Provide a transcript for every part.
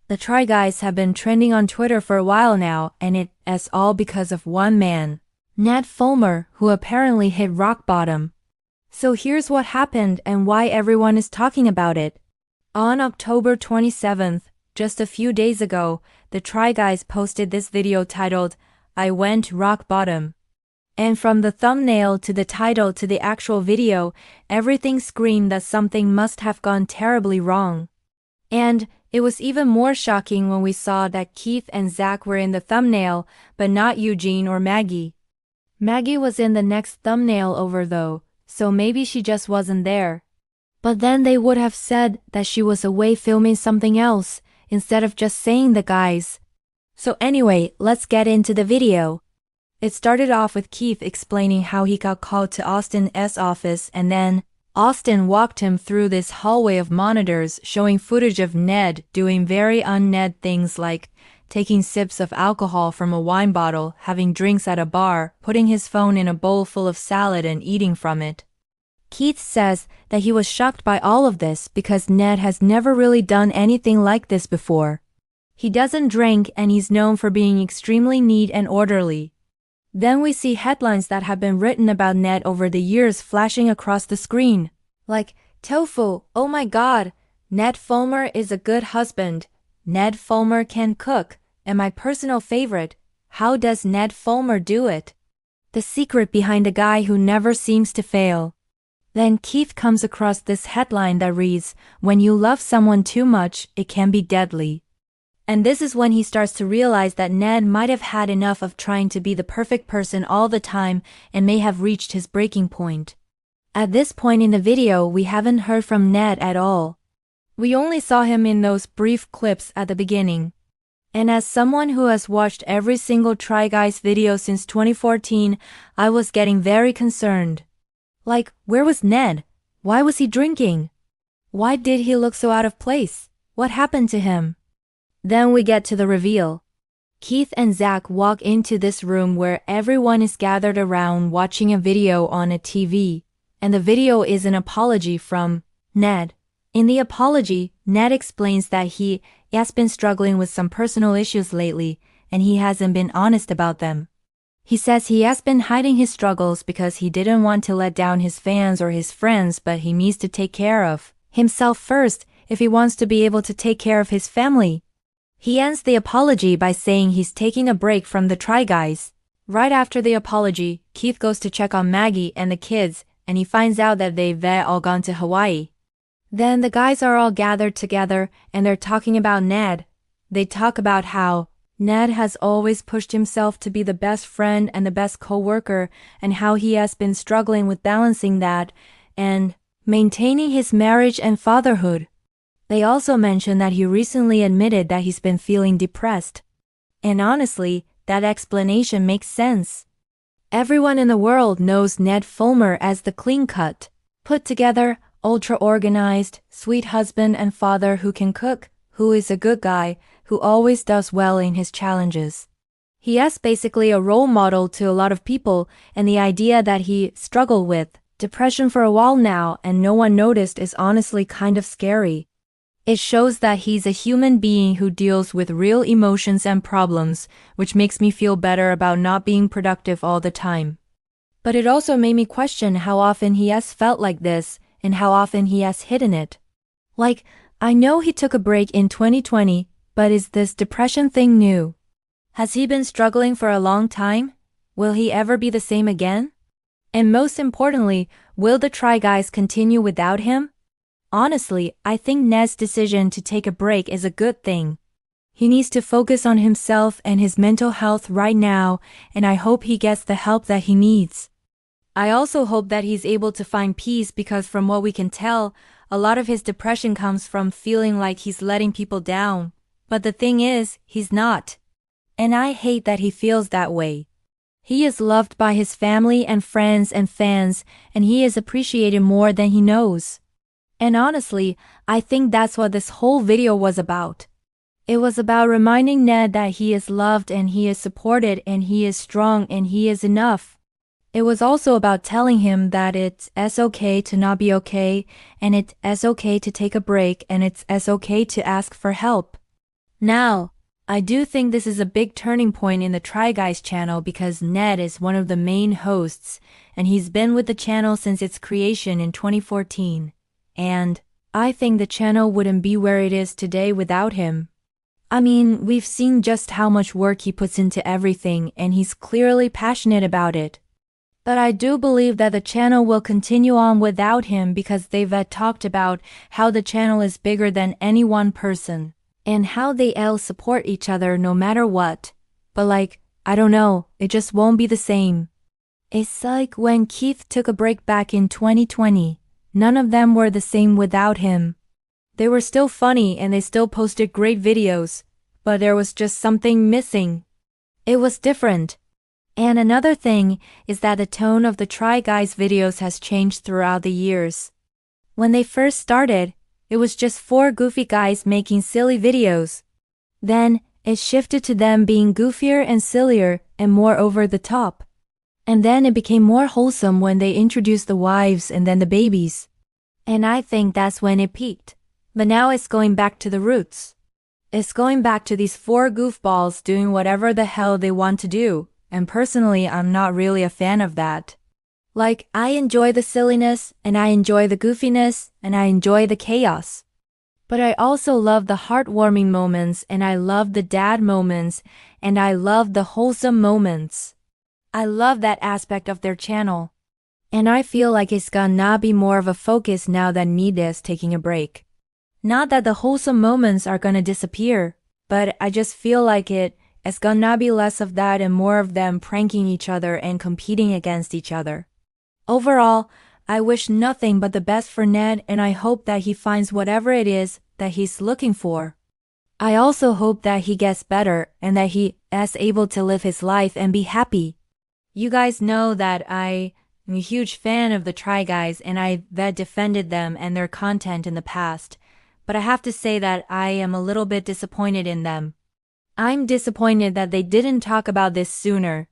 The Try Guys have been trending on Twitter for a while now, and it's all because of one man, Ned Fulmer, who apparently hit rock bottom. So here's what happened and why everyone is talking about it. On October 27th, just a few days ago, the Try Guys posted this video titled, "I Went Rock Bottom." And from the thumbnail to the title to the actual video, everything screamed that something must have gone terribly wrong. And it was even more shocking when we saw that Keith and Zach were in the thumbnail, but not Eugene or Maggie. Maggie was in the next thumbnail over though, so maybe she just wasn't there. But then they would have said that she was away filming something else, instead of just saying the guys. So anyway, let's get into the video. It started off with Keith explaining how he got called to Austin's office, and then Austin walked him through this hallway of monitors showing footage of Ned doing very un-Ned things like taking sips of alcohol from a wine bottle, having drinks at a bar, putting his phone in a bowl full of salad and eating from it. Keith says that he was shocked by all of this because Ned has never really done anything like this before. He doesn't drink and he's known for being extremely neat and orderly. Then we see headlines that have been written about Ned over the years flashing across the screen. Like, "Tofu, oh my god, Ned Fulmer is a good husband. Ned Fulmer can cook, and my personal favorite, how does Ned Fulmer do it? The secret behind a guy who never seems to fail." Then Keith comes across this headline that reads, "When you love someone too much, it can be deadly." And this is when he starts to realize that Ned might have had enough of trying to be the perfect person all the time and may have reached his breaking point. At this point in the video, we haven't heard from Ned at all. We only saw him in those brief clips at the beginning. And as someone who has watched every single Try Guys video since 2014, I was getting very concerned. Like, where was Ned? Why was he drinking? Why did he look so out of place? What happened to him? Then we get to the reveal. Keith and Zach walk into this room where everyone is gathered around watching a video on a TV, and the video is an apology from Ned. In the apology, Ned explains that he has been struggling with some personal issues lately, and he hasn't been honest about them. He says he has been hiding his struggles because he didn't want to let down his fans or his friends, but he needs to take care of himself first if he wants to be able to take care of his family. He ends the apology by saying he's taking a break from the Try Guys. Right after the apology, Keith goes to check on Maggie and the kids, and he finds out that they've all gone to Hawaii. Then the guys are all gathered together, and they're talking about Ned. They talk about how Ned has always pushed himself to be the best friend and the best co-worker, and how he has been struggling with balancing that and maintaining his marriage and fatherhood. They also mention that he recently admitted that he's been feeling depressed. And honestly, that explanation makes sense. Everyone in the world knows Ned Fulmer as the clean-cut, put-together, ultra-organized, sweet husband and father who can cook, who is a good guy, who always does well in his challenges. He is basically a role model to a lot of people, and the idea that he struggled with depression for a while now and no one noticed is honestly kind of scary. It shows that he's a human being who deals with real emotions and problems, which makes me feel better about not being productive all the time. But it also made me question how often he has felt like this and how often he has hidden it. Like, I know he took a break in 2020, but is this depression thing new? Has he been struggling for a long time? Will he ever be the same again? And most importantly, will the Try Guys continue without him? Honestly, I think Ned's decision to take a break is a good thing. He needs to focus on himself and his mental health right now, and I hope he gets the help that he needs. I also hope that he's able to find peace because from what we can tell, a lot of his depression comes from feeling like he's letting people down. But the thing is, he's not. And I hate that he feels that way. He is loved by his family and friends and fans, and he is appreciated more than he knows. And honestly, I think that's what this whole video was about. It was about reminding Ned that he is loved and he is supported and he is strong and he is enough. It was also about telling him that it's okay to not be okay, and it's okay to take a break, and it's okay to ask for help. Now, I do think this is a big turning point in the Try Guys channel because Ned is one of the main hosts, and he's been with the channel since its creation in 2014. And I think the channel wouldn't be where it is today without him. I mean, we've seen just how much work he puts into everything, and he's clearly passionate about it. But I do believe that the channel will continue on without him because they've talked about how the channel is bigger than any one person, and how they all support each other no matter what. But like, I don't know, it just won't be the same. It's like when Keith took a break back in 2020. None of them were the same without him. They were still funny and they still posted great videos, but there was just something missing. It was different. And another thing is that the tone of the Try Guys videos has changed throughout the years. When they first started, it was just four goofy guys making silly videos. Then, it shifted to them being goofier and sillier and more over the top. And then it became more wholesome when they introduced the wives and then the babies. And I think that's when it peaked. But now it's going back to the roots. It's going back to these four goofballs doing whatever the hell they want to do, and personally I'm not really a fan of that. Like, I enjoy the silliness, and I enjoy the goofiness, and I enjoy the chaos. But I also love the heartwarming moments, and I love the dad moments, and I love the wholesome moments. I love that aspect of their channel. And I feel like it's gonna be more of a focus now that Ned is taking a break. Not that the wholesome moments are gonna disappear, but I just feel like it's gonna be less of that and more of them pranking each other and competing against each other. Overall, I wish nothing but the best for Ned, and I hope that he finds whatever it is that he's looking for. I also hope that he gets better and that he is able to live his life and be happy. You guys know that I'm a huge fan of the Try Guys and I've defended them and their content in the past. But I have to say that I am a little bit disappointed in them. I'm disappointed that they didn't talk about this sooner.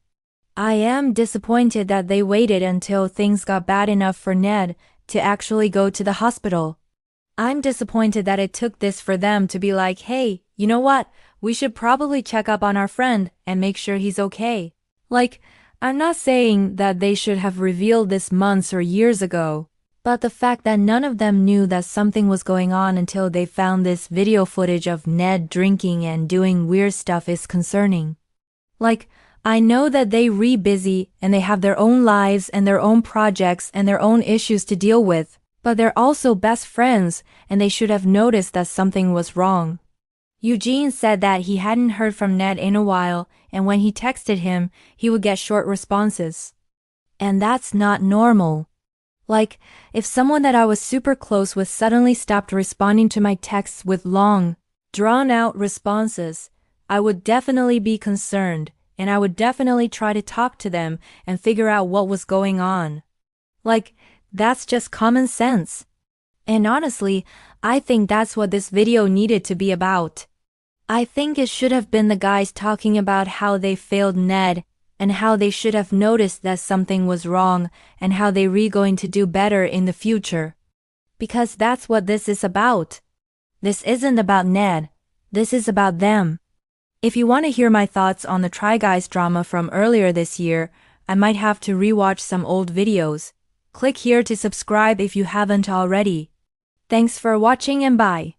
I am disappointed that they waited until things got bad enough for Ned to actually go to the hospital. I'm disappointed that it took this for them to be like, hey, you know what? We should probably check up on our friend and make sure he's okay. Like, I'm not saying that they should have revealed this months or years ago. But the fact that none of them knew that something was going on until they found this video footage of Ned drinking and doing weird stuff is concerning. Like, I know that they're busy and they have their own lives and their own projects and their own issues to deal with, but they're also best friends and they should have noticed that something was wrong. Eugene said that he hadn't heard from Ned in a while, and when he texted him, he would get short responses. And that's not normal. Like, if someone that I was super close with suddenly stopped responding to my texts with long, drawn-out responses, I would definitely be concerned, and I would definitely try to talk to them and figure out what was going on. Like, that's just common sense. And honestly, I think that's what this video needed to be about. I think it should have been the guys talking about how they failed Ned, and how they should have noticed that something was wrong, and how they were going to do better in the future. Because that's what this is about. This isn't about Ned. This is about them. If you want to hear my thoughts on the Try Guys drama from earlier this year, I might have to rewatch some old videos. Click here to subscribe if you haven't already. Thanks for watching and bye.